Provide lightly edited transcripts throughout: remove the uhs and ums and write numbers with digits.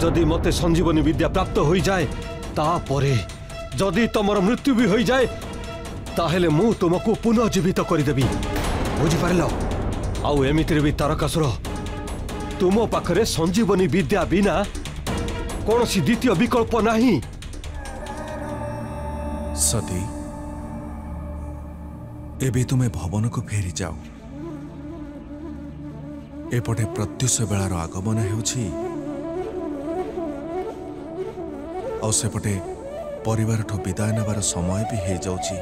जदि मते संजीवनी विद्या प्राप्त हो जाए तापरे जदि तुमर मृत्यु भी हो जाए ताहेले मु तुमको पुनर्जीवित करदेवी बुझिपार आउ एमितिरे भी तारकासुर तुम पाखरे संजीवनी विद्या बिना कौन सी द्वितीय विकल्प नहीं। सती एबे तुम्हें भवन को फेरी जाओ। एपटे प्रत्युष बेलार आगमन होछि और सेपटे परिवार ठो विदाय नेबार समय भी हो जाउछि।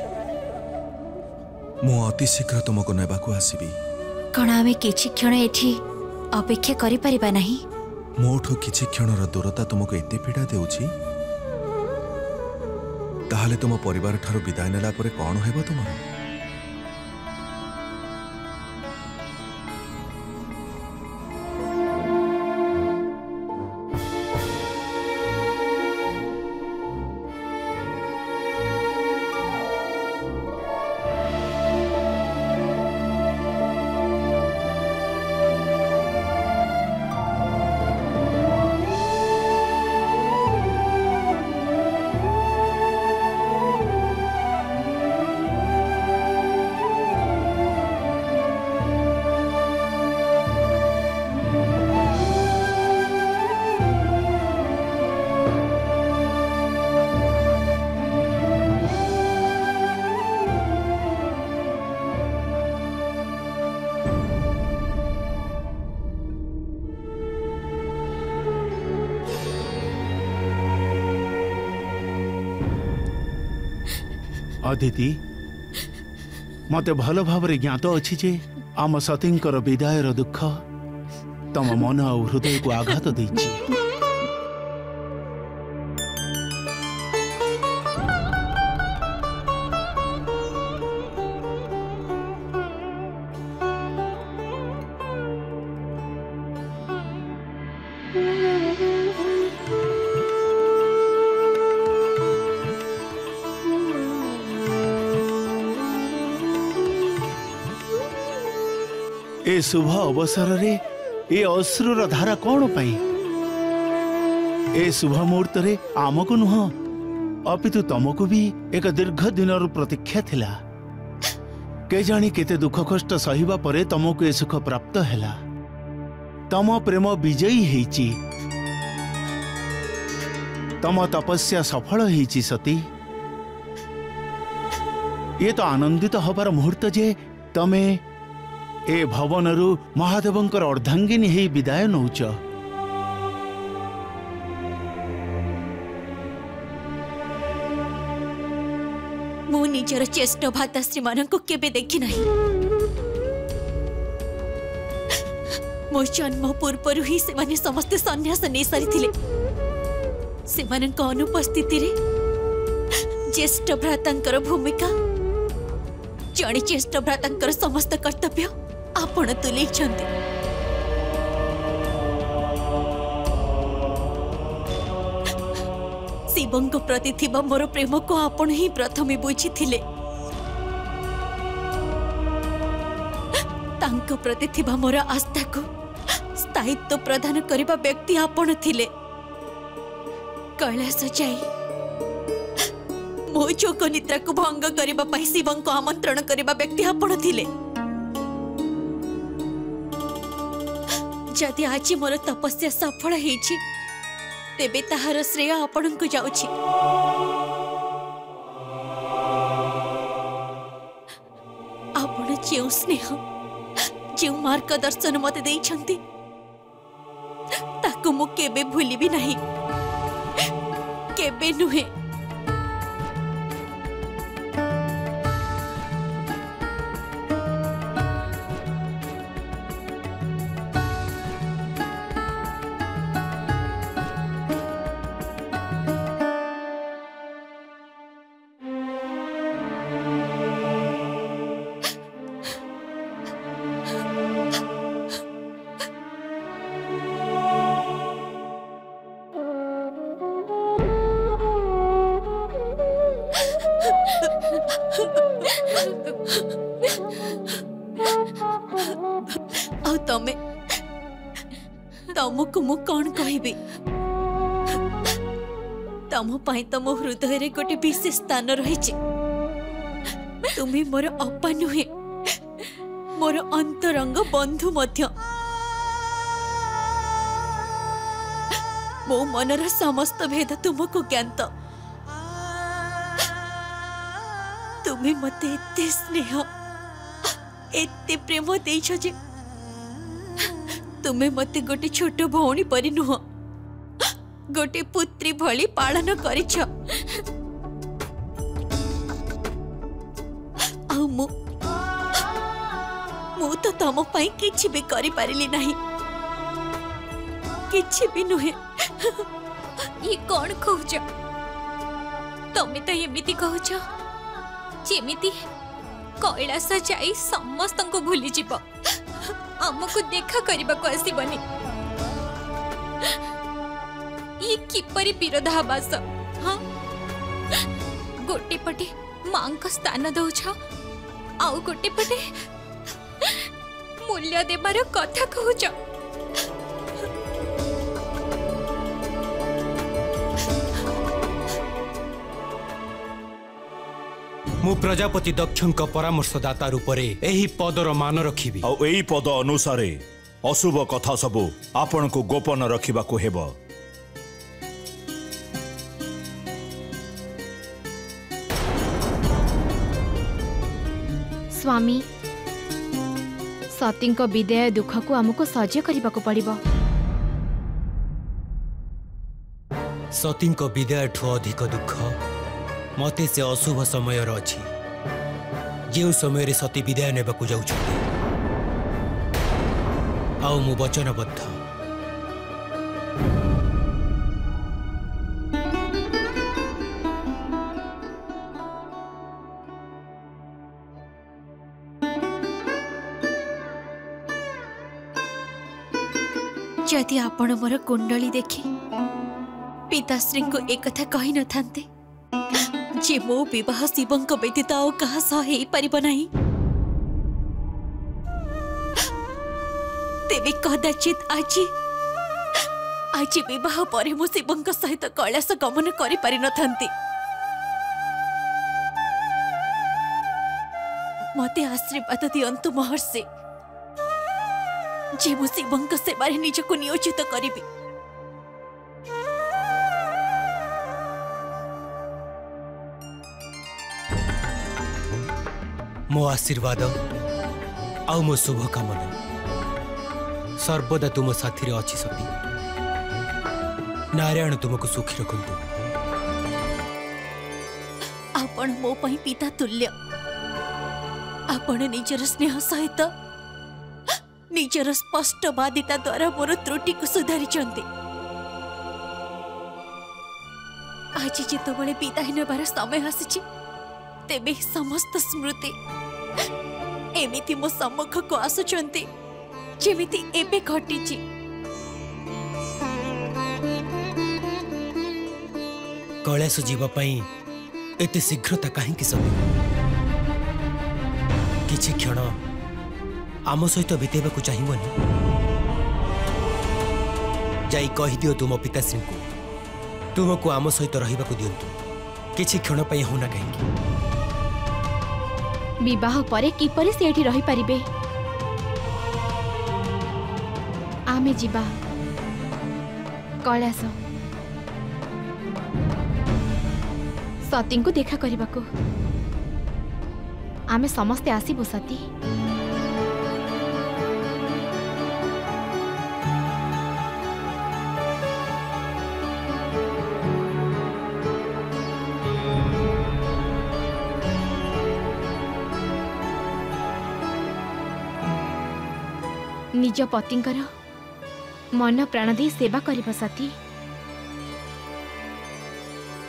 मु अति शीघ्र तुमको नेबाकू आसीबी। कण आमे किछि क्षण एठी अपेक्षा करि परिबा नाही? मोठो किछि क्षणर दूरता तुमको एते पीड़ा देउछि ताहले तुम परिवार ठारो विदाय नेला परे कोन हेबो तुमर? अदिति मते भल भाव ज्ञात अच्छी जे आम सतींकर विदायर दुख तम मन और हृदय को आघात देछि। ए शुभ अवसर रे ए अश्रुर धारा कौन पाई? ए शुभ मुहूर्त रे आमको नुह अपितु तुमको भी एक दीर्घ दिन प्रतीक्षा थिला। के जानी केते दुख कष्ट सहिबा परे तुमको ए सुख प्राप्त हैला। तम प्रेम विजयी हेची, तम तपस्या सफल हेची सती। ये तो आनंदित हबार मुहूर्त जे तमे ए भवनरु महादेवंकर अर्धांगिनी ही विदाय नौच। मु निजर चेष्ट भाताश्री मानक केबे देखि नाही। मो जन्म पूर्व ही से माने समस्ते सन्यास नहीं सारी थिले। से मानक अनुपस्थिति रे ज्येष्ठ भ्रातांकर भूमिका जणी ज्येष्ठ भ्रातांकर समस्त कर्तव्य आपण तुले छंती। शिवंक प्रति थिबा मोर प्रेम को आपण ही प्रथमे बुझी थिले। तांक प्रति थिबा मोर आस्था को स्थायित्व प्रदान करिबा व्यक्ति आपण थिले। कैलाश जाई मो चोक निद्रा को भंग करिबा पई शिवंक आमंत्रण करिबा व्यक्ति आपण थिले। जदि आज मोर तपस्या सफल हेछि तेबे ताहार श्रेय आपण को जाउछि। आपण जेउ स्नेह जेउ मार्गदर्शन मते देइछंती ताकू मु केबे भूलिबी नाही, केबे नुहे। तमको मु कौन कहबी? तम पाई तो मो हृदय रे गोटे विशेष स्थान रही। तुम्हें मोर अपा नुहे, मोर अंतरंग बंधु मध्य। मो मनर समस्त भेद तुमको ज्ञात। तुम्हें मते एते स्नेह एते प्रेम देइछ जे तुम्हें मते गोटे छोट भौणी परी नुह, गोटे पुत्री भली पालन करिछ। मु तो तम पाई किछि भी करि पारिली नाही, किछि भी नुहे। ये कौन कहूछ? तमे तो एमिति कहूछ जेमिति कैलास जाई समस्त को भूली जीव, आमको देखा करबा को आसीबनी। ये किपरि विरोधाभास? हाँ, गोटे पटे मां का स्थान दौछ, आउ गोटे पटे मूल्य देबार कथा कहूछ। मु प्रजापति दक्षଙ୍କ परामर्शदाता रूपरे एही पदर मान रखिबी। आ एही पद अनुसारे अशुभ कथा सबु आपण को गोपन रखिबा को हेबो। स्वामी, सतीଙ୍କ विदाय दुख को आमको सह्य करबा को पड़िबो। सतीଙ୍କ विदाय ठो अधिक दुख मते से अशुभ समय अछि, जे समय रे सती विदाय नेबाकू जाउछथि। आउ मु वचनबद्ध। जदि आपण मोर कुंडली देखि पिताश्री को एक कथा कहि न थांते जे मो विवाह शिवंक व्यतीत आउ कहा सह हेई परिबो नाही, तेबे कदाचित आज विवाह परे मो शिवंक सहित कैलास गमन करि पारि न थांती। मते आशीर्वाद दियंतु महर्षि, जे मो शिवंक सेवारे निजको नियोजित करिबी। मो आशीर्वाद आउ मो शुभकामना सर्वदा तुम साथी रे अछि सती। नारायण तुमको सुखी रखंतु। आपण मो पई पिता तुल्य। आपण निजर स्नेह सहित निजर स्पष्टवादिता द्वारा मोर त्रुटि को सुधारी चंती। आज जितबळे विदाय नेबार समय आसीछि, तेबे समस्त स्मृति एमिति मो सम्मुख को आसुचंती जेमिति एबे घटिछि। कैलास जीवा पई एते शीघ्रता काहेकि सब? किछि क्षण आम सहित बितेबा को चाहिबनी? जाई कहि दियो तुम पिताश्री को तुमको आम सहित रहिबा को दियंतु। किछि क्षण पई होना काहेकि? विवाह परे किपरि से एठी रही परिबे? आमे जीवा कैलास सती को देखा करबा को। आमे समस्ते आसीबो सती। निज पतिंकर मन प्राण दे सेवा करिबो सती।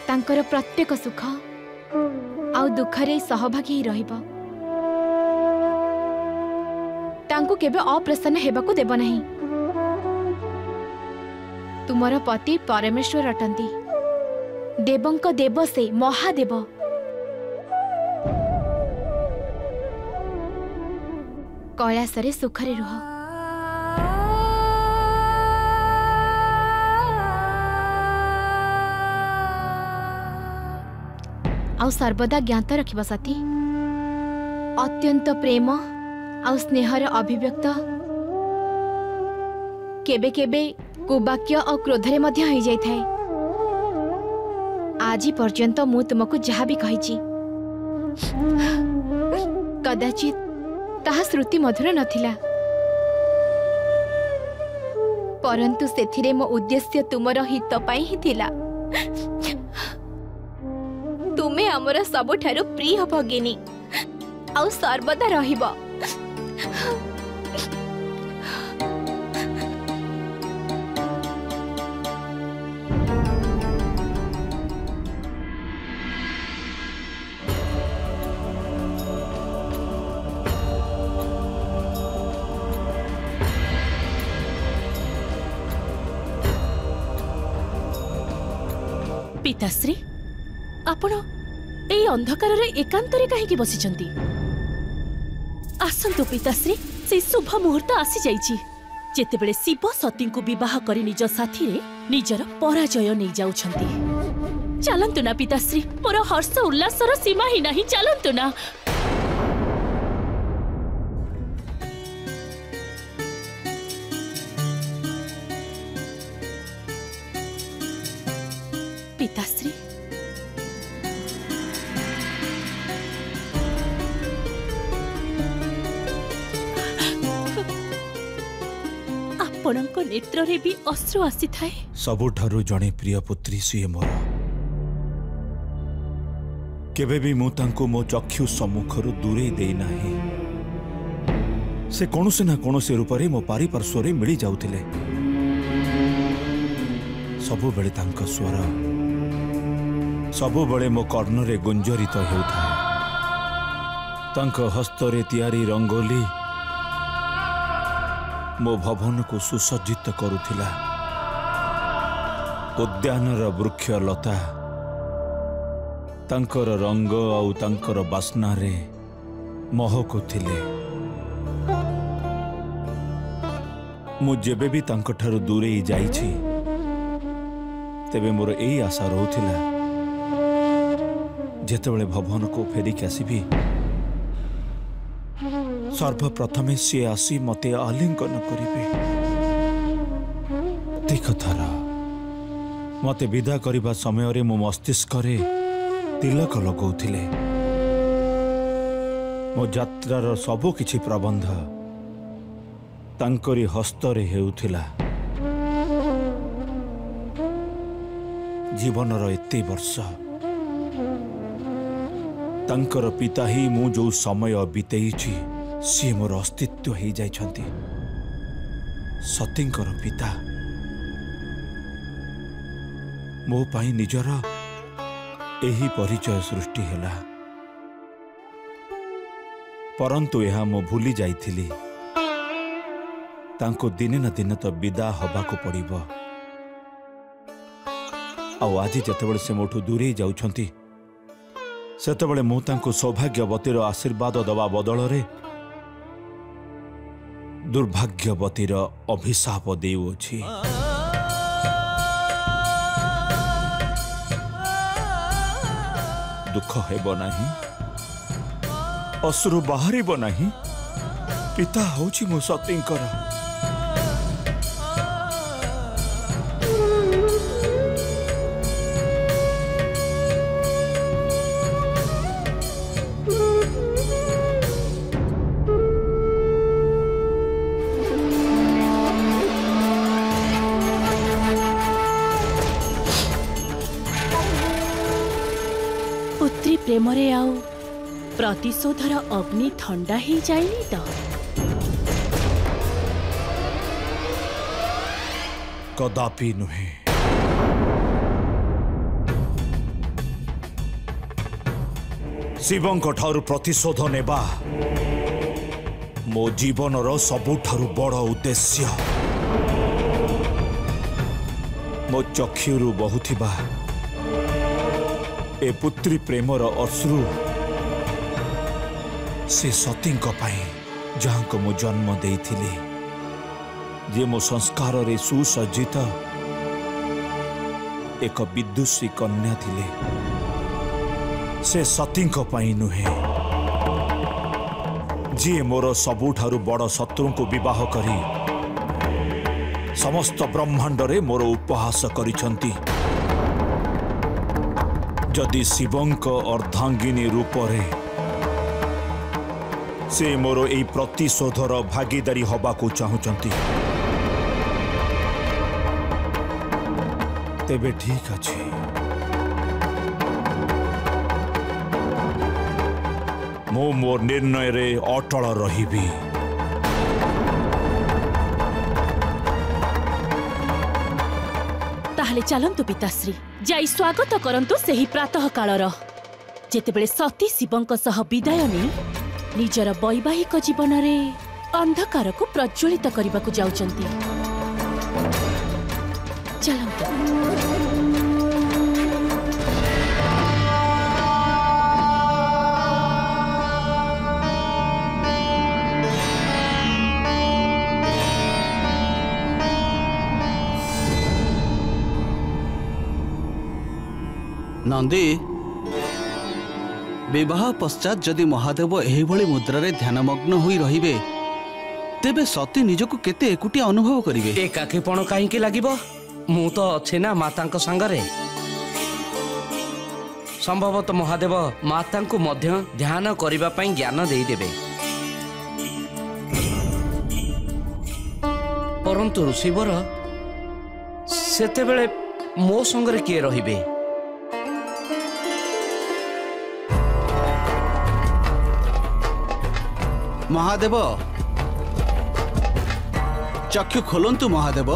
तांकर प्रत्येक सुख आउ दुखरे सहभागी रहिबो। तांको केबे अप्रसन्न हेबाको देबो नहीं। तुमर पति परमेश्वर अटंती, देवंक देव से महादेव। कैलासरे सुखरे रुह। आउ सर्वदा ज्ञात रखिब सती। अत्यंत प्रेम आउ स्नेहर अभिव्यक्त केबे केबे कुवाक्य और क्रोधरे मध्य हो जाय थाए। आज पर्यंत मु तुमको जहाँ भी कही कदाचित ताहा श्रुति मधुर नथिला, परंतु सेथिरे मो उद्देश्य तुमर हित पाई ही थिला। तुमे हमर सबुठारु प्रिय भगिनी आउ सर्वदा रहिबो। पिताश्री आपण एई अंधकार रे एकांतरे काहेकि बसिचंती? आसंतु पिताश्री, से शुभ मुहूर्त आसी जाइछि जेतेबेले शिव सती को विवाह करी निज साथी रे निजर पराजय नै जाउछंती। चलंतु ना पिताश्री, मोर हर्ष उल्लासर सीमा ही नहीं, चलंतु ना। पिताश्री आपणक नेत्र रे भी अश्रु आसी थाए। सबुठारु जणे प्रिय पुत्री सी मोर। केबे भी मु तांको मो चक्षु सम्मुखरु दूरे देई नाही। से कोनोसे ना कोनोसे रूपरे मो पारिपार्श्व रे मिली जाउथिले। सबु बेले तांको स्वर सबु बेले मो कर्ण रे गुंजरित हेउथाए। तांको हस्त रे तियारी रंगोली मो भवन को सुसज्जित करुथिला। उद्यानर वृक्ष लता तांकर रंग आउ तांकर बास्ना रे महकुथिले। मु जेबे भी तांको ठारु दूरे जाइछि तेबे मोर एई आशा रहुथिला जेतेबेले भवन को फेरिक आसीबी सर्वप्रथमे सी आसी मते आलिंगन करिबे। देखथार मते विदा करिबा समय रे मो मस्तिष्क रे तिलक लगौथिले। मो यात्रार सबु किछि प्रबंध तांकरी हस्त रे हेउथिला। जीवनर एते वर्ष तांकर पिता ही मु जो समय बितेइछि सी मोर अस्तित्व हो जाइछंती। सतींकर पिता मो पाई निजर एही परिचय सृष्टि हैला, परंतु यह मो भूली जाइथिली। तांको दिने न दिन तो विदा हबाको पड़िबो। आउ आज जेतेबेले से मोठू दूरे जाउछंती सेतेबेले मु तांको सौभाग्यवतीर आशीर्वाद दबा बदल रे दुर्भाग्यवतीर अभिशाप देउछि। दुख हेबो नाही, अश्रु बाहरिबो नाही। पिता होछि मो सतींकर। पुत्री प्रेम रे आउ प्रतिशोधर अग्नि ठंडा ही जाइनी तो? कदापि नुहे। शिवंक ठारू प्रतिशोध नेबा मो जीवनर सबुठारू बड़ उद्देश्य। मो चक्षुरु बहुथिबा ए पुत्री प्रेमर अश्रु से सतींक पाई जहां को मो जन्म देइथिली, जे मो संस्कार रे सुसज्जित एक विदुषी कन्या थिले। से सतींको पाई नुहे जी मोर सबुठारु बड़ शत्रु को विवाह करी समस्त ब्रह्मांड रे मोर उपहास करिछंती। जदि शिवंक अर्धांगिनी रूप रे से मोर एई प्रतिशोधर भागीदारी हबा को चाहुचंती तेबे ठीक अछि। मो मोर निर्णय रे अटल रहिबी। ताहले चलंतु पिताश्री जाई स्वागत करंतु सेही प्रातः कालर जेतेबेले सती शिवंक सह विदाय नै निजर वैवाहिक जीवन रे अंधकार को प्रज्वलित करने को जाउचंती। चलंतु नंदी विवाह पश्चात जदि महादेव एही भली मुद्रा रे ध्यानमग्न होई रहिबे तेबे सती निजको केते एकुटिया अनुभव करिवे। एकाकीपण काहींकी लागिबो मु तो अछि ना मातांक संगरे। संभवतः महादेव मातांकु मध्य ध्यान करिबा पई ज्ञान देई देबे परंतु ऋषिवर सेतेबेले मो संगरे किए रहिबे। महादेव चक्षु खोलंतु महादेव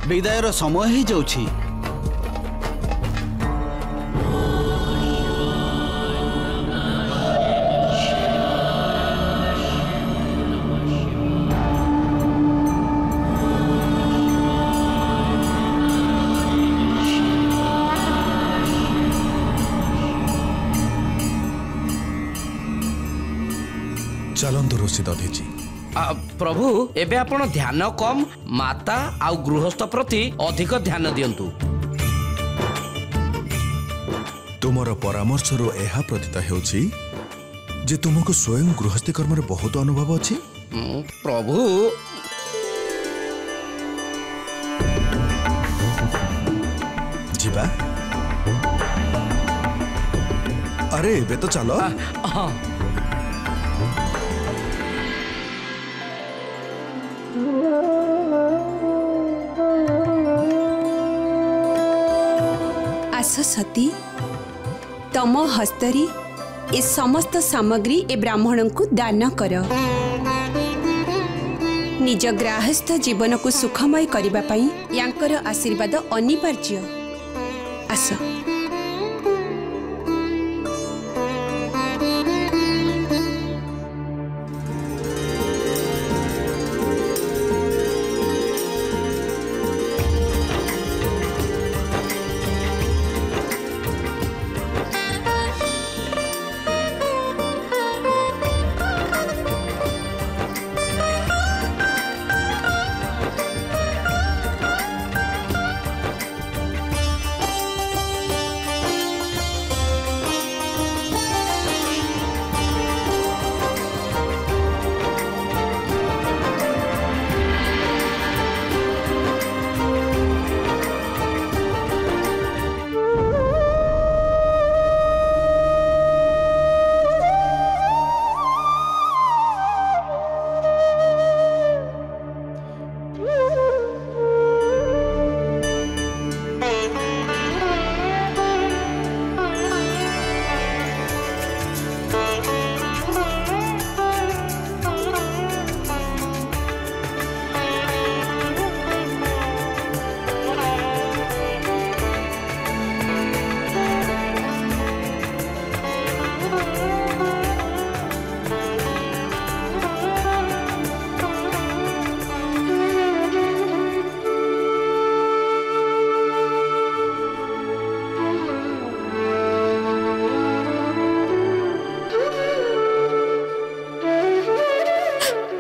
विदायर समय ही जाउछि। चलंतु ऋषि दधीची। प्रभु एबे आपण ध्यान कम माता आउ गृहस्थ प्रति अधिक ध्यान दियंतु। तुमर परामर्श रो एहा प्रतीत हेउछि जे तुमको स्वयं गृहस्थी कर्म रे बहुत अनुभव अछि। प्रभु जीवा अरे एबे तो चलो। हाँ आस सती तम हस्तरी ए समस्त सामग्री ए ब्राह्मण को दान कर निज गृहस्थ जीवन को सुखमय करबा पई यांकर आशीर्वाद अनिवार्य। आस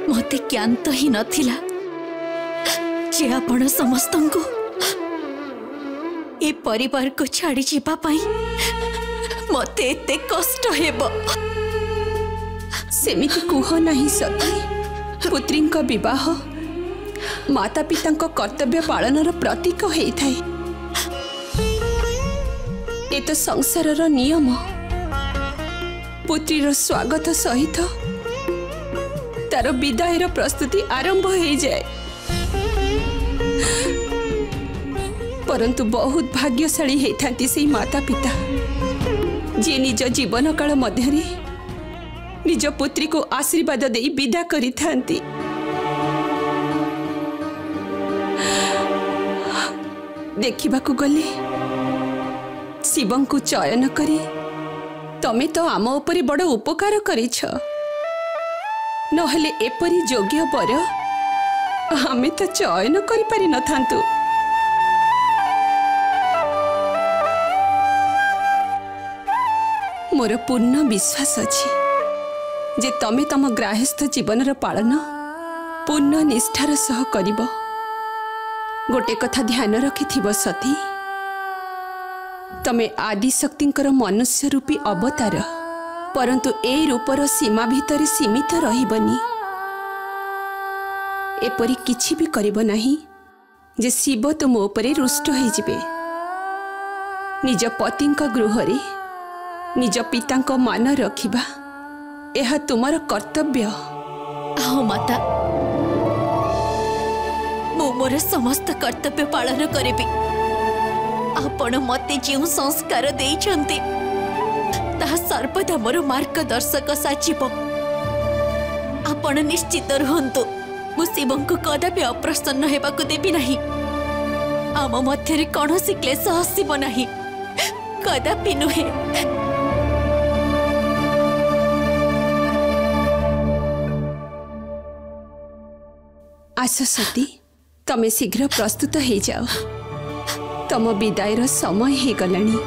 मते ज्ञान तो ही नथिला जे आपण समस्त को ए परिवार को छाड़ी जीवा पाई मते एते कष्ट हेबो। सेमिति कुह नहीं सती। पुत्री विवाह माता पिता कर्तव्य पालनर प्रतीक होता है। ये तो संसारर नियम। पुत्रीर स्वागत सहित तार विदायर प्रस्तुति आरंभ हो जाए। परंतु बहुत भाग्यशाली होता से माता पिता जे निज जीवन काल मध्य निज पुत्री को आशीर्वाद दे विदा करी थांती। देखा गले शिवं को चयन करी तमे तो आम उपरी बड़ उपकार करिछ। नहले एपरी योग्य बर आमे तो चयन करि पारि न थांतु। मोर पूर्ण विश्वास अछि जे तमे तम ग्राहस्थ जीवनर पालन पूर्ण निष्ठार सह करिब। गोटे कथा ध्यान रखिथिब सती, तमे आदि शक्तिंकर मनुष्य रूपी अवतार, परंतु ए रूपर सीमा भितर सीमित रहिबनी। एपरि किछि भी करिब नाही जे शिव तुम उपरे रुष्ट होई जिबे। निज पतिंक गृहरे निज पितांक मान रखिबा यह तुमर कर्तव्य। हाँ माता, मु मोर समस्त कर्तव्य पालन करेबी। आपण मते जो संस्कार देइछन्ते ताहा सर्वदा मोर मार्गदर्शक साचिब। आपण निश्चित रुहंतु, मु शिवं को कदापि अप्रसन्न हेबाकु देबी नाही। आम मध्यरे कौनसी क्लेश हसिब नाही, कदापि नुहे। आस सती, तमे शीघ्र प्रस्तुत हो जाओ। तम विदायर समय हो गलानी।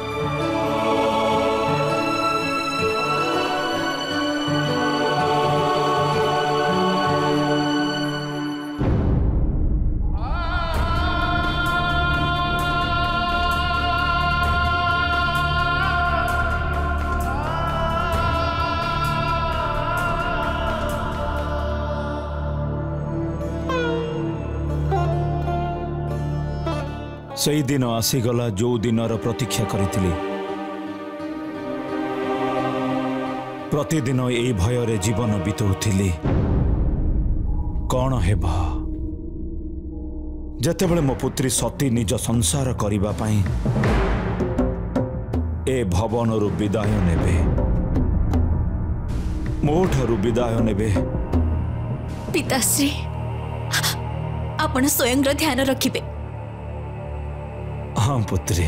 से दिन आसीगला जो दिनर प्रतीक्षा करिथिली। प्रतिदिन ए भୟରେ जीवन बितौथिली। कौन हेबा जेतेबेले मो पुत्री सती निज संसार करिबा पई ए भवनरु विदाय नेबे, मोठरु विदाय नेबे। पिताश्री, आपण स्वयं ध्यान रखिबे। हाँ पुत्री,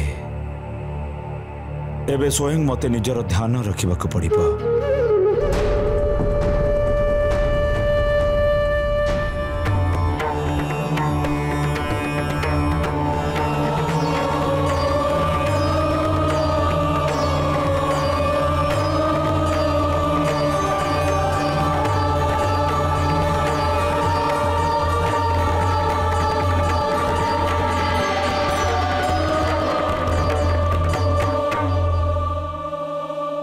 एबे स्वयं मते निजर ध्यान रखिबाक पड़िबो।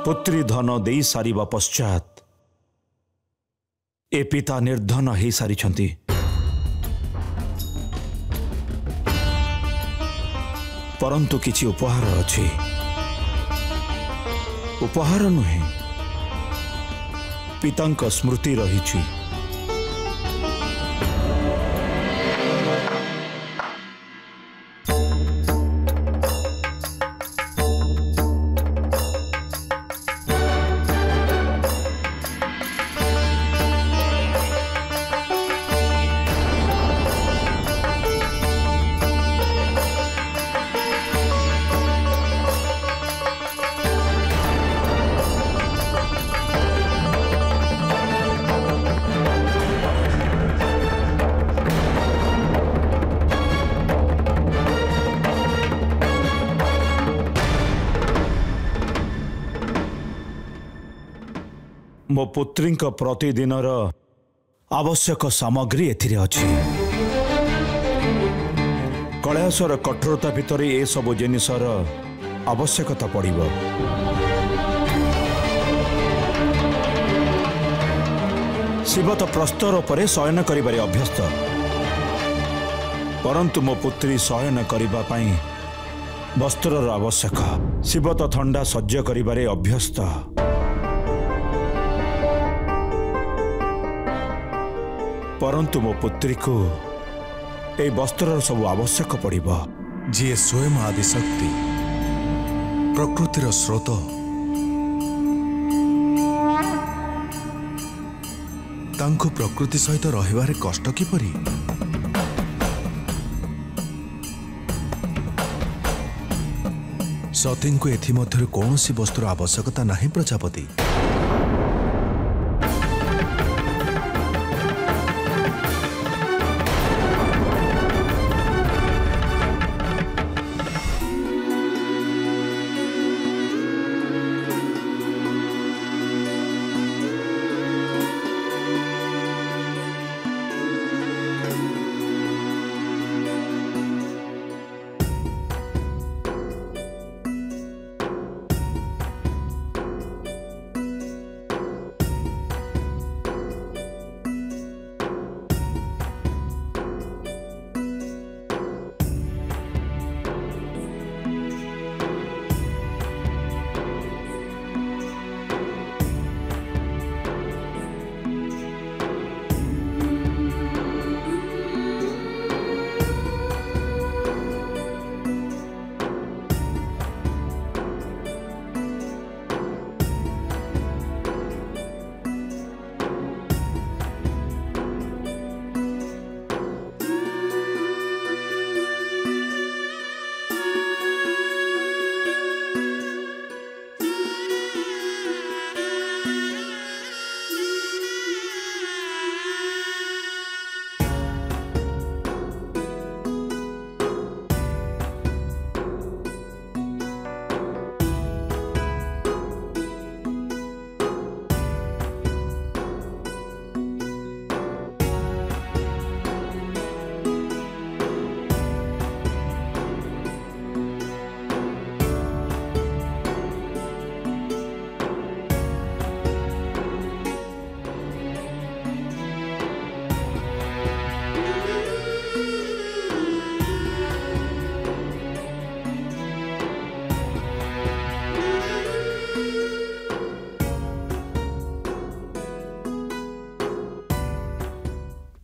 पुत्री धन दे सारिबा पश्चात ए पिता निर्धन हो सारी। परंतु किछि उपहार अछि। उपहार नुहे, पितांक स्मृति रहिछि। मो पुत्री प्रतिदिनर आवश्यक सामग्री एथिरे अछि। कलयसर कठोरता भितर ए सब जिनिसर आवश्यकता पड़िबो। शिव तो प्रस्तर पर शयन करिबारे अभ्यस्त, परंतु मो पुत्री शयन करिबा पई वस्त्रर आवश्यक। शिव तो ठंडा सह्य करिबारे अभ्यस्त, परंतु मो पुत्री को ए वस्त्रर सब आवश्यक पड़िबो। जी स्वयं आदिशक्ति प्रकृतिर स्रोत, तांको प्रकृति सहित रहिबारे कष्ट किपरि? सती को एथि मध्यरे कौनसी वस्तुर आवश्यकता नहीं प्रजापति।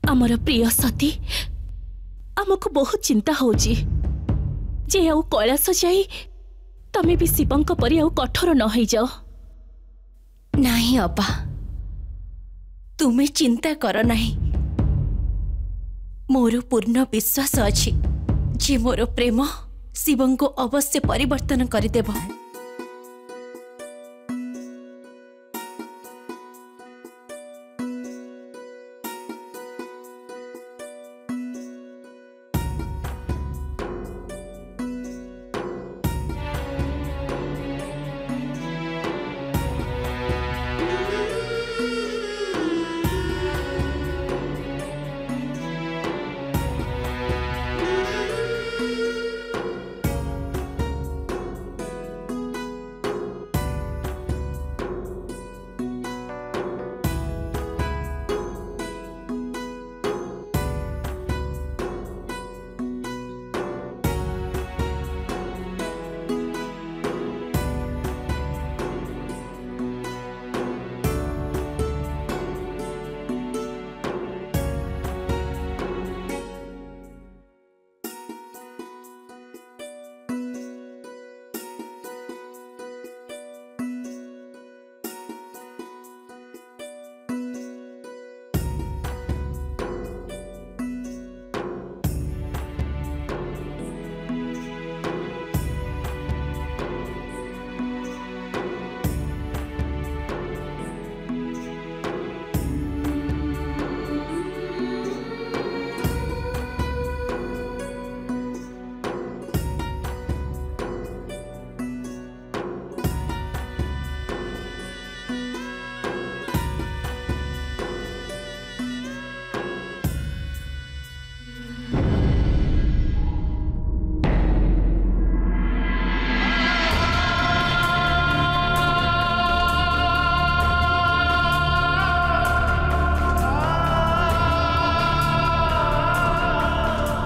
आमर प्रिय सती आमको बहुत चिंता होची जे आउ कैलाश जाई तमे भी शिवंक परि आउ कठोर न होई जाओ। नहीं अबा, तुम्हें चिंता कर नहीं। मोर पूर्ण विश्वास अछि जे मोर प्रेम शिवं को अवश्य परिवर्तन करदेव।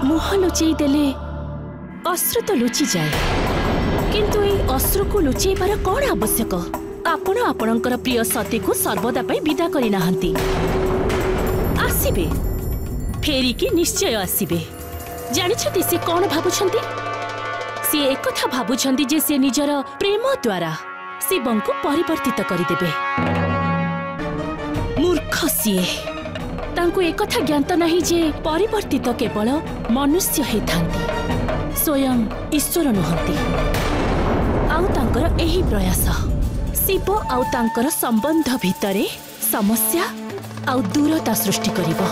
मुह लुचेई देले अश्रु तो लुचि जाए, किंतु ए अश्रु को लुचेबार कौन आवश्यक? आपण आपणकर प्रिय सती को सर्वदा पई विदा करि नाहंती। आसीबे, फेरिकी निश्चय आसीबे। जानिछथि से कौन भाबुछंती? से एक कथा भाबुछंती जे से निजर प्रेम द्वारा शिवं को परिवर्तित करिदेबे। मूर्ख सीए, तांको एक कथा ज्ञात नहीं जे परिवर्तित केवल मनुष्य हे थांती, स्वयं ईश्वर नुहंती। आउ तांकर एही प्रयास शिव आउ तांकर संबंध भितरे समस्या आउ दूरता सृष्टि करिवो।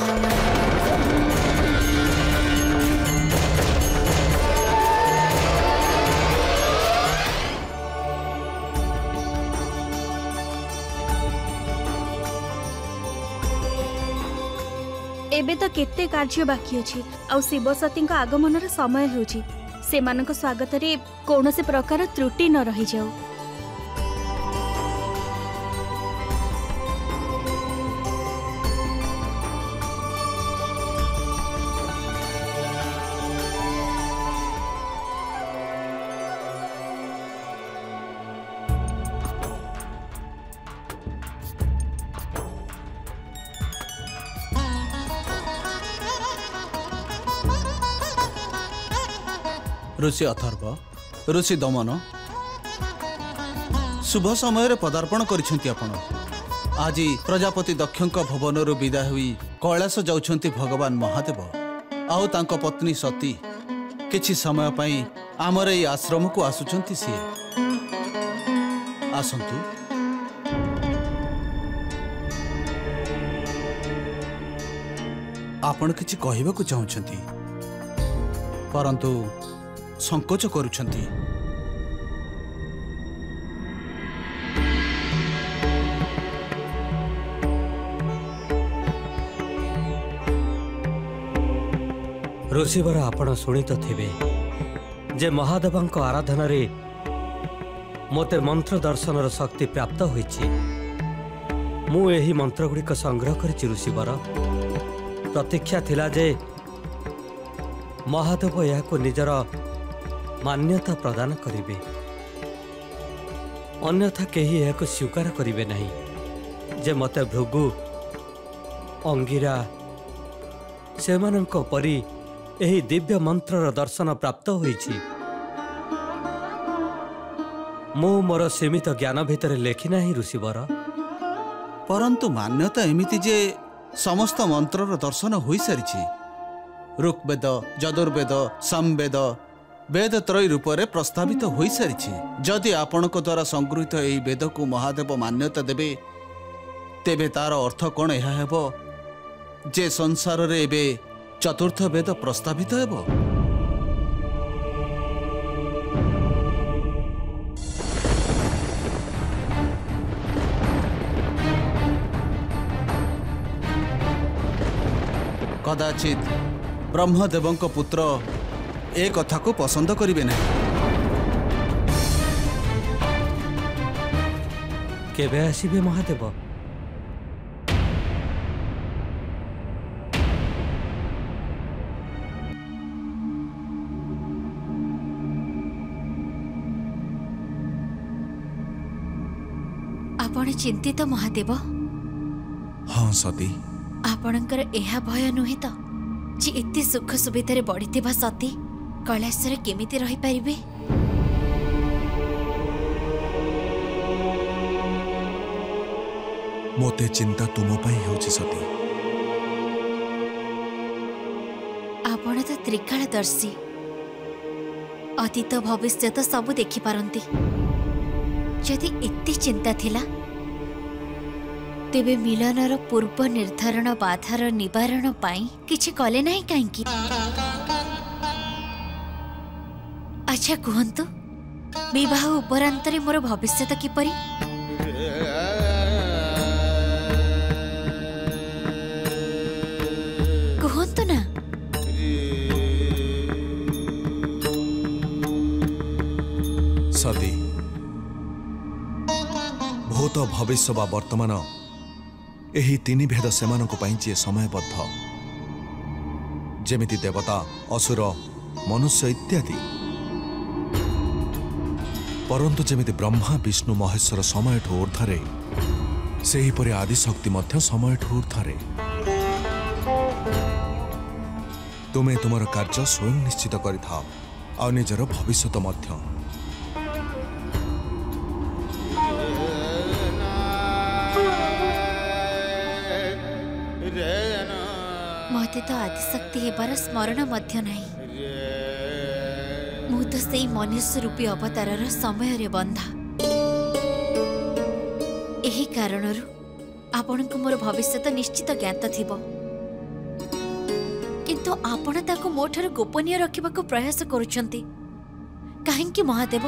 एबे तो केते कार्य बाकी अछि आ शिव सती आगमनर समय होछि। सेमानक स्वागत रे कोनोसी प्रकार त्रुटि न रहि जाऊ। ऋषि अथर्व, ऋषि दमन, शुभ समय पदार्पण करिसेंती आपण। आज प्रजापति दक्षक भवनरु विदा हुई कैलाश जाउछंती भगवान महादेव आउ तांको पत्नी सती। किछि समय पई आमर ए आश्रम को आसुछंती सी। आसंतु। आपण किछि कहिबाकू चाहुछंती, परंतु संकोच करुछंती। ऋषिवर आपण शुणी तो थे जे महादेवंक आराधना रे मोते मंत्र दर्शनर शक्ति प्राप्त होईछि। मु एही मंत्र गुड़िक संग्रह करिछि। ऋषिवर प्रतीक्षा थिला जे महादेव याको निजर मान्यता प्रदान करिवे, अन्यथा केही याको स्वीकार करिवे नहीं। जे मते भृगु अंगिरा सेमानंक परी एही दिव्य मंत्रर दर्शन प्राप्त होईछि। मु मोर सीमित ज्ञान भितर लेखि नाही ऋषिवर, परंतु मान्यता एमिति जे समस्त मंत्रर दर्शन होई सारिछि। ऋग्वेद, यजुर्वेद, सामवेद, वेद त्रय रूप में प्रस्तावित हो सारी। जदि आपणक द्वारा संगृहीत यही वेद को महादेव मान्यता देवे तेबे तार अर्थ कौन यह हेबो जे संसार रे एबे चतुर्थ वेद प्रस्तावित हेबो। कदाचित ब्रह्मदेवंक पुत्र ए कथा को पसंद करिवे नहीं। केबे आसीबे महादेव? आपण चिंतित महादेव? हाँ सती, आपणकर एहा भय नुहे तो जे एते सुख सुविधारे बढ़िथिबा सती कैलाशरे केमिति रही पारिबे? मोते चिंता तुम पई होछि सती। आपण तो त्रिकालदर्शी, अतीत भविष्य तो सब देखि पारंती। जदि एते चिंता थिला तेबे मिलनर पूर्व निर्धारण बाधार निवारण पाई किछि कले नाही काहेकि? अच्छा कहंतु, विवाह उपरांतरे मोर भविष्य तो किपरि? कहंतु ना। सती, भूत भविष्य बा वर्तमान एही तीन भेद सेमानक पई जे समयबद्ध जेमिति देवता असुर मनुष्य इत्यादि। परंतु जेमिति ब्रह्मा विष्णु महेश्वर समयठू ऊर्ध्वरे सेहीपरि आदिशक्ति मध्य समयठू ऊर्ध्वरे। तुमे तुमर कार्य स्वयं निश्चित करिथाओ आ निजर भविष्यत मध्य। मते तो आदिशक्ति हेबार स्मरण मध्य नहीं। मु तो सेई मनुष्य रूपी अवतारर समय रे बंधा। एही कारणरू आपनको मोर भविष्य तो निश्चित ज्ञात थिबो, किंतु आपण ताको मोठर गोपनीय रखिबा को प्रयास करूछंती काहेकि महादेव?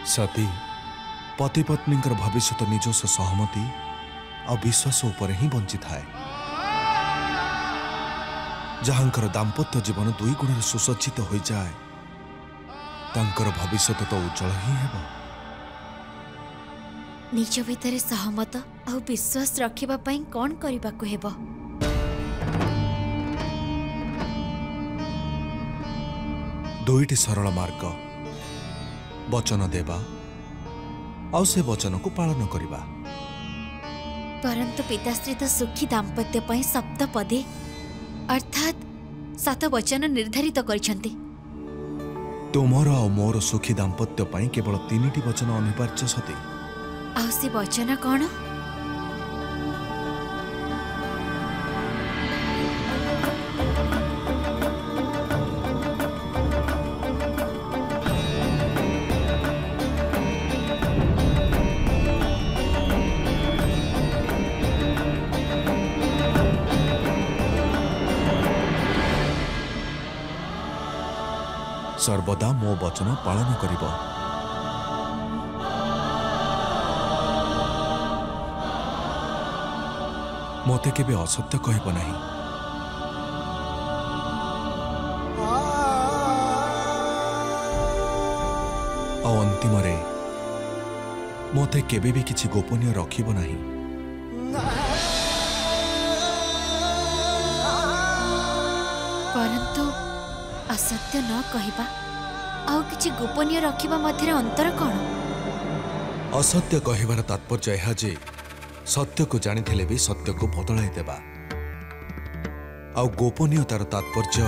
सती पति पत्नी भविष्य तो निजस्व सहमति और विश्वास उपर ही बंची थाए। जहांकर दाम्पत्य जीवन दुई गुण सुसज्जित हो जाए तांकर भविष्य तो उज्जवल ही हेबो। निज भितर सहमत और विश्वास रखिबा पई कोन करिबा को हेबो? दुईटी सरल मार्ग, वचन देवा और से वचन को पालन करिबा। परंतु पिताश्री तो सुखी दाम्पत्य पई सप्तपदी अर्थात 7 वचन निर्धारित करिसंती। तुमर और मोर सुखी दाम्पत्य पई केवल 3टी वचन अनिवार्य सती। आ से वचन कौन? सर्वदा मो वचन पालन करिब। मते केबे असत्य कहब नहीं। और अंतिम रे मते केबे भी किछि गोपनीय रखिब नहीं। परंतु असत्य न कहबा आउ किछि गोपनीय रखिबा मध्यरे अंतर कोन? असत्य कहबार तात्पर्य यह जे सत्य को जानिथिले भी सत्य को बदलाई देबा। आउ गोपनीयतार तात्पर्य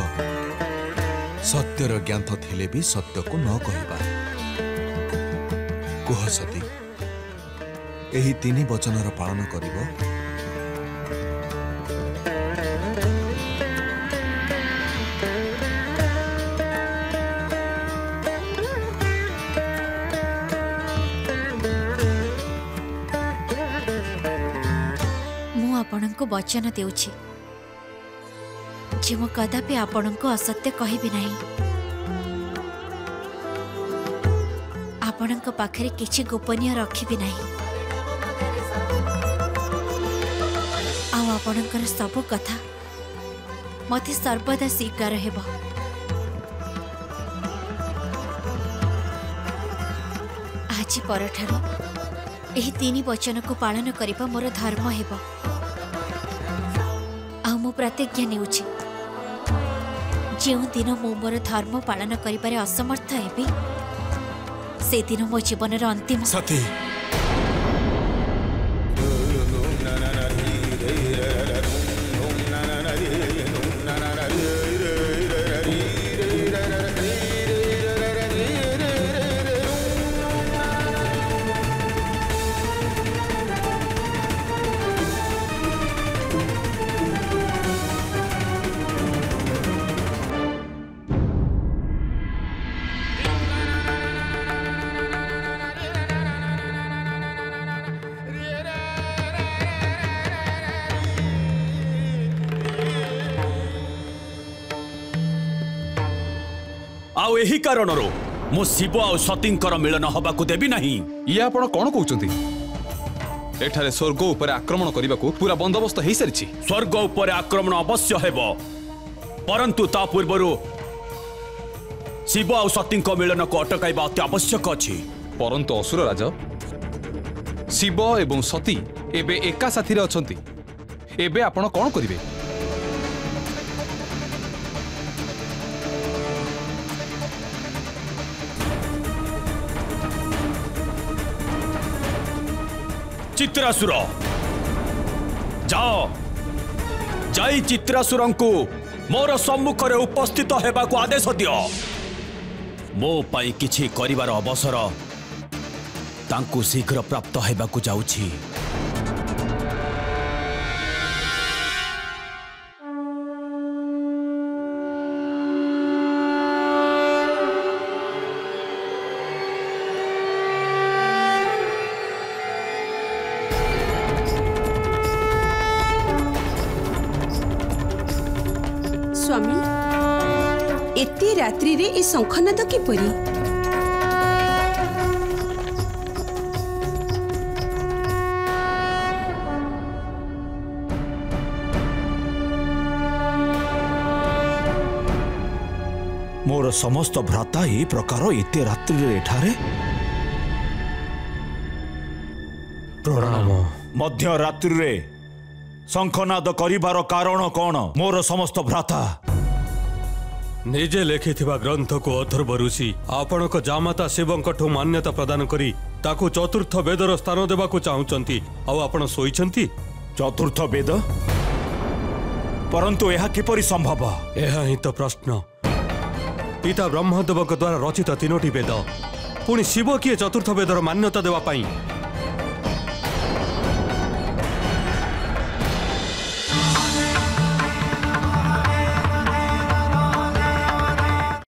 सत्यर ज्ञात थिले भी सत्य को न कहबा। कुह सती एही 3 वचनर पालन करिबो। आपणको वचन देउछि जे मो कदापि आपणको असत्य कहबी नाही। आपणको पाखरे किछि गोपनीय रखिबी नाही। आ आपणकर सब कथा मते सर्वदा स्वीकार हेबो। आज परठारो एही 3 वचन को पालन करिबा मोर धर्म हेबो। मु प्रतिज्ञा नेउछि जेउ दिन मु मोर धर्म पालन करिबारे असमर्थ हेबी से दिन मो जीवनर अंतिम। सती आउ एही कारणरो मो शिव आ सतींकर मिलन हबाकू देबी नहीं। ये आपण कोन कहउचंती? एठारे स्वर्ग ऊपर आक्रमण करने को पूरा बंदोबस्त हो सारी। स्वर्ग ऊपर आक्रमण अवश्य हेब, परंतु ता पूर्व शिव आ सती मिलन को अटकाइबा अति आवश्यक अछि। परंतु असुर राज शिव एवं सती एबे एका साथी रे अछंती, एबे आपण कौन करिवे? चित्रासुर जाओ जाई चित्रासुर को मोर सम्मुख रे उपस्थित हेबाकू आदेश दियो। मो पाई किछि करिवार अवसर तांकू शीघ्र प्राप्त हेबाकू जाउछि। स्वामी एते रात्रि रे ए शंखनाद किपरि? मोर समस्त भ्राता ए प्रकार एते रात्रि रे एठारे प्रणाम। मध्य रात्रि रे शंखनाद करिबार कारण कौन? मोर समस्त भ्राता निजे लिखिथिबा ग्रंथ को अथर्व ऋषि आपणक जामाता शिवंकठू मान्यता प्रदान करी ताकू चतुर्थ वेदर स्थान देबाकू चाहुचंती। आउ आपण सोईचंती? चतुर्थ वेद? परंतु यह किपरि संभव? यह ही तो प्रश्न। पिता ब्रह्मदेव द्वारा रचित 3टी वेद, पुणी शिव किए चतुर्थ वेदर मान्यता देवा पाई?